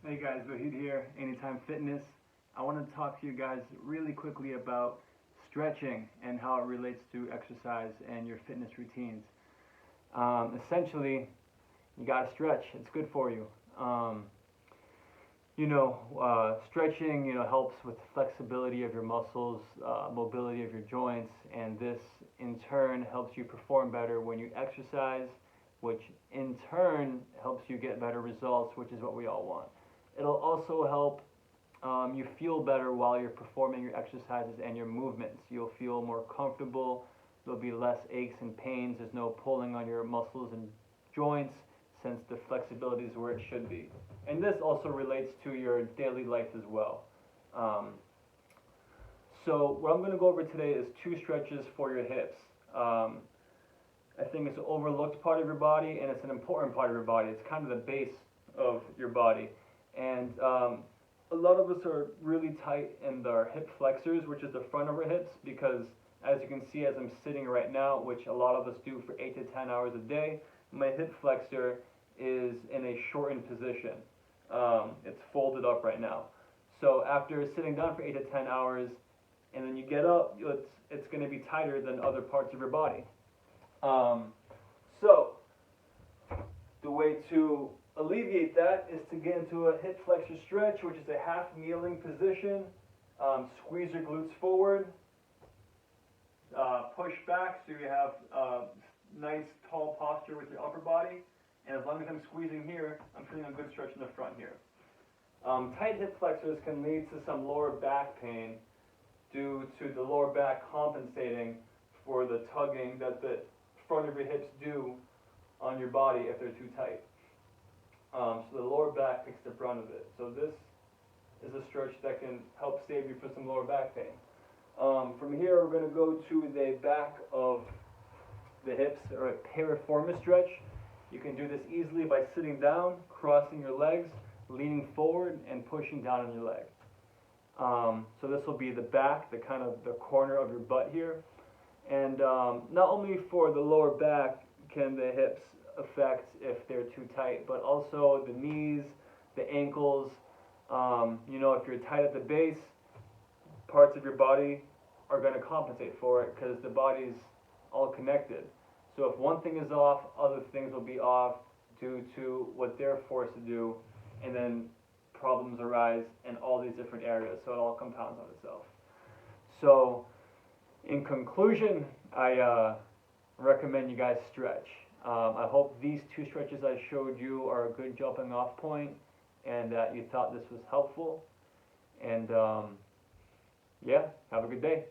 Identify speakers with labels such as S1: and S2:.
S1: Hey guys, Vahid here, Anytime Fitness. I want to talk to you guys really quickly about stretching and how it relates to exercise and your fitness routines. Essentially, you got to stretch. It's good for you. Um, Stretching, helps with the flexibility of your muscles, mobility of your joints, and this in turn helps you perform better when you exercise, which in turn helps you get better results, which is what we all want. It'll also help you feel better while you're performing your exercises and your movements. You'll feel more comfortable. There'll be less aches and pains. There's no pulling on your muscles and joints since the flexibility is where it should be. And this also relates to your daily life as well. Um, so what I'm going to go over today is two stretches for your hips. I think it's an overlooked part of your body, and it's an important part of your body. It's kind of the base of your body. And a lot of us are really tight in our hip flexors, which is the front of our hips, because as you can see as I'm sitting right now, which a lot of us do for 8 to 10 hours a day, my hip flexor is in a shortened position. It's folded up right now. So after sitting down for 8 to 10 hours, and then you get up, it's going to be tighter than other parts of your body. So the way to alleviate that is to get into a hip flexor stretch, which is a half kneeling position. Squeeze your glutes forward, push back so you have nice tall posture with your upper body. And as long as I'm squeezing here, I'm feeling a good stretch in the front here. Tight hip flexors can lead to some lower back pain due to the lower back compensating for the tugging that the front of your hips do on your body if they're too tight. So the lower back takes the brunt of it. So this is a stretch that can help save you from some lower back pain. From here, we're going to go to the back of the hips, or a piriformis stretch. You can do this easily by sitting down, crossing your legs, leaning forward, and pushing down on your leg. So this will be the back, the kind of the corner of your butt here. And not only for the lower back can the hips affect if they're too tight, but also the knees, the ankles. If you're tight at the base, parts of your body are going to compensate for it because the body's all connected. So if one thing is off, other things will be off due to what they're forced to do, and then problems arise in all these different areas, so it all compounds on itself. So in conclusion, I recommend you guys stretch. I hope these two stretches I showed you are a good jumping off point and that you thought this was helpful. And yeah, have a good day.